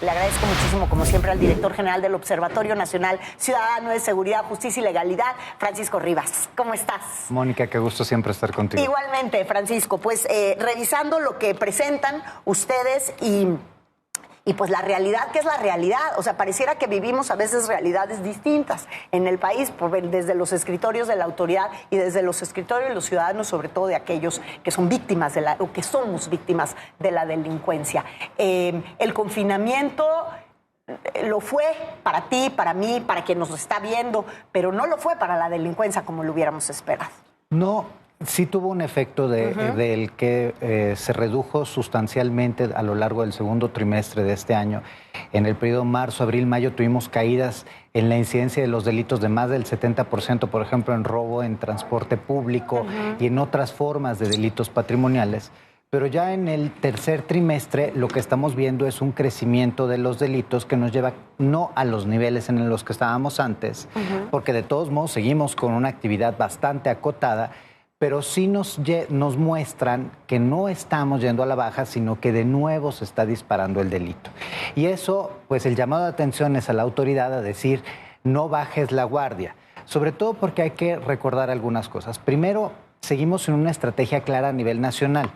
Le agradezco muchísimo, como siempre, al director general del Observatorio Nacional Ciudadano de Seguridad, Justicia y Legalidad, Francisco Rivas. ¿Cómo estás? Mónica, qué gusto siempre estar contigo. Igualmente, Francisco. Pues revisando lo que presentan ustedes y pues la realidad, ¿qué es la realidad? O sea, pareciera que vivimos a veces realidades distintas en el país, desde los escritorios de la autoridad y desde los escritorios de los ciudadanos, sobre todo de aquellos que son víctimas o que somos víctimas de la delincuencia. El confinamiento lo fue para ti, para mí, para quien nos está viendo, pero no lo fue para la delincuencia como lo hubiéramos esperado. No. Sí tuvo un efecto del que se redujo sustancialmente a lo largo del segundo trimestre de este año. En el periodo marzo, abril, mayo tuvimos caídas en la incidencia de los delitos de más del 70%, por ejemplo, en robo, en transporte público y en otras formas de delitos patrimoniales. Pero ya en el tercer trimestre lo que estamos viendo es un crecimiento de los delitos que nos lleva no a los niveles en los que estábamos antes, porque de todos modos seguimos con una actividad bastante acotada, pero sí nos muestran que no estamos yendo a la baja, sino que de nuevo se está disparando el delito. Y eso, pues el llamado de atención es a la autoridad a decir, no bajes la guardia, sobre todo porque hay que recordar algunas cosas. Primero, seguimos en una estrategia clara a nivel nacional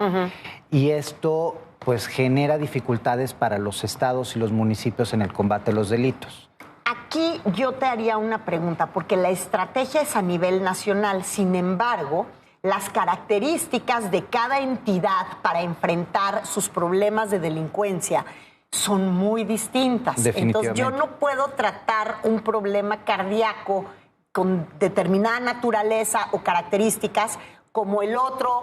y esto pues genera dificultades para los estados y los municipios en el combate a los delitos. Aquí yo te haría una pregunta, porque la estrategia es a nivel nacional, sin embargo, las características de cada entidad para enfrentar sus problemas de delincuencia son muy distintas. Entonces yo no puedo tratar un problema cardíaco con determinada naturaleza o características como el otro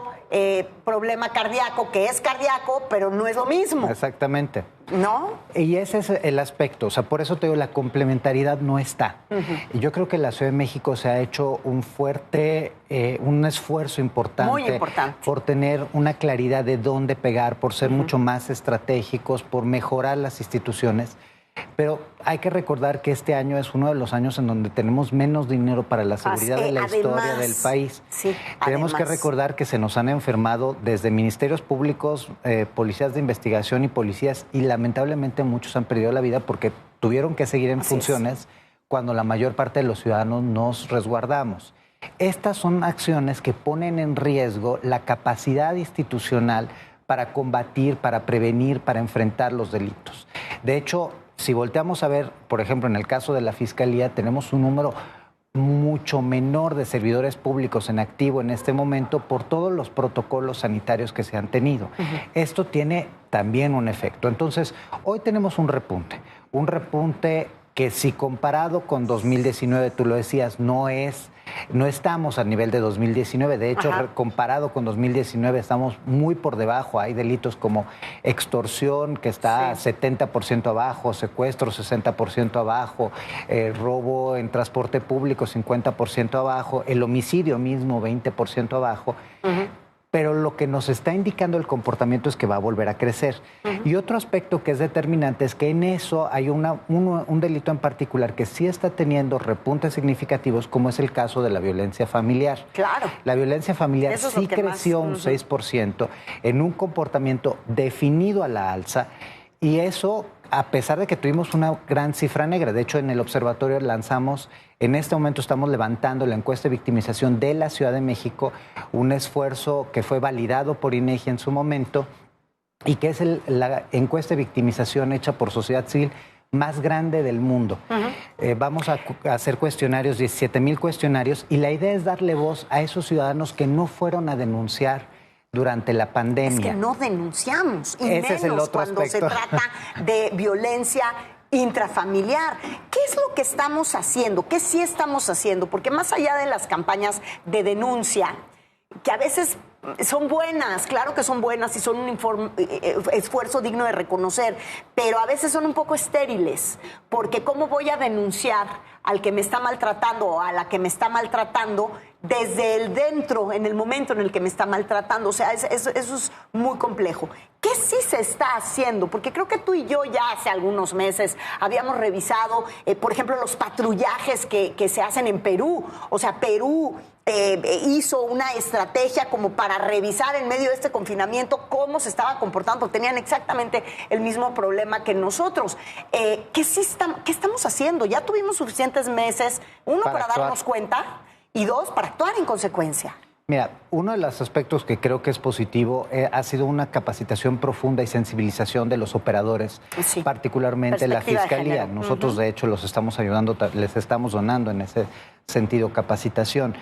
problema cardíaco, que es cardíaco, pero no es lo mismo. Exactamente. ¿No? Y ese es el aspecto, o sea, por eso te digo, la complementariedad no está. Y yo creo que en la Ciudad de México se ha hecho un esfuerzo importante, muy importante, por tener una claridad de dónde pegar, por ser mucho más estratégicos, por mejorar las instituciones. Pero hay que recordar que este año es uno de los años en donde tenemos menos dinero para la seguridad de la historia del país. Sí, tenemos que recordar que se nos han enfermado desde ministerios públicos, policías de investigación y policías, y lamentablemente muchos han perdido la vida porque tuvieron que seguir en funciones cuando la mayor parte de los ciudadanos nos resguardamos. Estas son acciones que ponen en riesgo la capacidad institucional para combatir, para prevenir, para enfrentar los delitos. De hecho, si volteamos a ver, por ejemplo, en el caso de la Fiscalía, tenemos un número mucho menor de servidores públicos en activo en este momento por todos los protocolos sanitarios que se han tenido. Esto tiene también un efecto. Entonces, hoy tenemos un repunte que si comparado con 2019, tú lo decías, no estamos a nivel de 2019. De hecho, comparado con 2019 estamos muy por debajo. Hay delitos como extorsión, que está 70% abajo, secuestro 60% abajo, robo en transporte público 50% abajo, el homicidio mismo 20% abajo. Pero lo que nos está indicando el comportamiento es que va a volver a crecer. Y otro aspecto que es determinante es que en eso hay un delito en particular que sí está teniendo repuntes significativos, como es el caso de la violencia familiar. Claro. La violencia familiar sí creció un 6% en un comportamiento definido a la alza, y eso a pesar de que tuvimos una gran cifra negra. De hecho, en el observatorio lanzamos, en este momento estamos levantando la encuesta de victimización de la Ciudad de México, un esfuerzo que fue validado por INEGI en su momento y que es la encuesta de victimización hecha por sociedad civil más grande del mundo. Vamos a hacer cuestionarios, 17,000 cuestionarios, y la idea es darle voz a esos ciudadanos que no fueron a denunciar durante la pandemia. Es que no denunciamos, y ese es el otro cuando aspecto. se trata de violencia intrafamiliar. ¿Qué es lo que estamos haciendo? ¿Qué sí estamos haciendo? Porque más allá de las campañas de denuncia, que a veces son buenas, claro que son buenas y son un esfuerzo digno de reconocer, pero a veces son un poco estériles, porque ¿cómo voy a denunciar al que me está maltratando o a la que me está maltratando desde el dentro, en el momento en el que me está maltratando. O sea, eso es muy complejo. ¿Qué sí se está haciendo? Porque creo que tú y yo ya hace algunos meses habíamos revisado, por ejemplo, los patrullajes que se hacen en Perú. O sea, Perú hizo una estrategia como para revisar en medio de este confinamiento cómo se estaba comportando, porque tenían exactamente el mismo problema que nosotros. ¿Qué estamos haciendo? Ya tuvimos suficientes meses, uno, para darnos cuenta, y dos, para actuar en consecuencia. Mira, uno de los aspectos que creo que es positivo ha sido una capacitación profunda y sensibilización de los operadores, particularmente la Fiscalía. Nosotros, de hecho, los estamos ayudando, les estamos donando en ese sentido capacitación.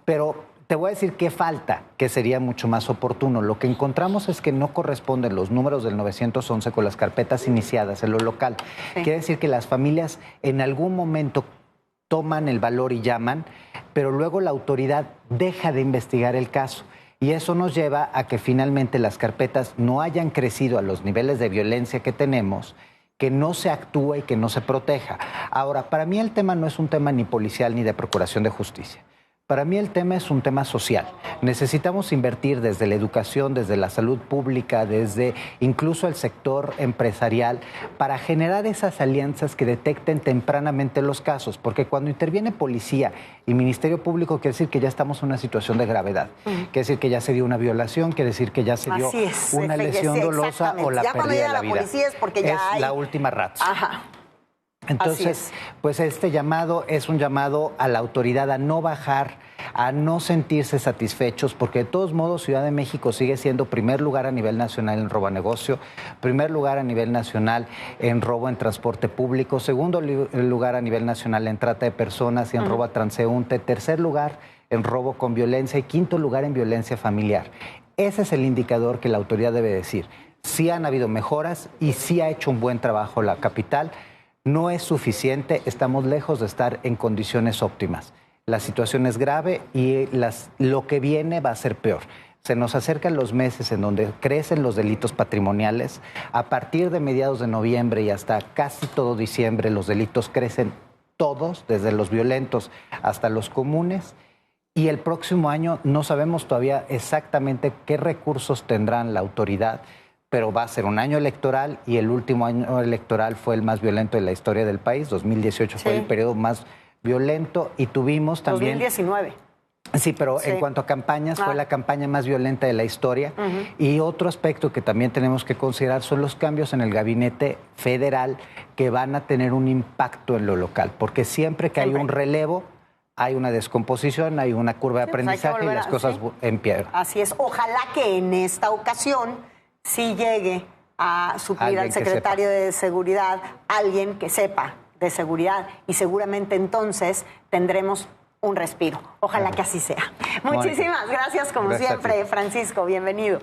Pero te voy a decir qué falta, que sería mucho más oportuno. Lo que encontramos es que no corresponden los números del 911 con las carpetas iniciadas en lo local. Quiere decir que las familias en algún momento toman el valor y llaman, pero luego la autoridad deja de investigar el caso. Y eso nos lleva a que finalmente las carpetas no hayan crecido a los niveles de violencia que tenemos, que no se actúe y que no se proteja. Ahora, para mí el tema no es un tema ni policial ni de procuración de justicia. Para mí el tema es un tema social. Necesitamos invertir desde la educación, desde la salud pública, desde incluso el sector empresarial, para generar esas alianzas que detecten tempranamente los casos. Porque cuando interviene policía y Ministerio Público, quiere decir que ya estamos en una situación de gravedad. Quiere decir que ya se dio una violación, quiere decir que ya se dio una lesión dolosa o la pérdida de la vida. Policía es porque ya hay la última ratio. Ajá. Entonces, pues este llamado es un llamado a la autoridad a no bajar, a no sentirse satisfechos, porque de todos modos Ciudad de México sigue siendo primer lugar a nivel nacional en robo a negocio, primer lugar a nivel nacional en robo en transporte público, segundo lugar a nivel nacional en trata de personas y en robo a transeúnte, tercer lugar en robo con violencia y quinto lugar en violencia familiar. Ese es el indicador que la autoridad debe decir. Sí han habido mejoras y sí ha hecho un buen trabajo la capital. No es suficiente, estamos lejos de estar en condiciones óptimas. La situación es grave y lo que viene va a ser peor. Se nos acercan los meses en donde crecen los delitos patrimoniales. A partir de mediados de noviembre y hasta casi todo diciembre, los delitos crecen todos, desde los violentos hasta los comunes. Y el próximo año no sabemos todavía exactamente qué recursos tendrán la autoridad, pero va a ser un año electoral y el último año electoral fue el más violento de la historia del país. 2018 fue el periodo más violento y tuvimos también... 2019. Sí, pero en cuanto a campañas, fue la campaña más violenta de la historia. Y otro aspecto que también tenemos que considerar son los cambios en el gabinete federal que van a tener un impacto en lo local, porque siempre que hay un relevo, hay una descomposición, hay una curva de aprendizaje y las cosas empeoran. Así es. Ojalá que en esta ocasión sí llegue a suplir al secretario de Seguridad alguien que sepa de seguridad y seguramente entonces tendremos un respiro. Ojalá que así sea. Muchísimas gracias como siempre, Francisco. Bienvenido.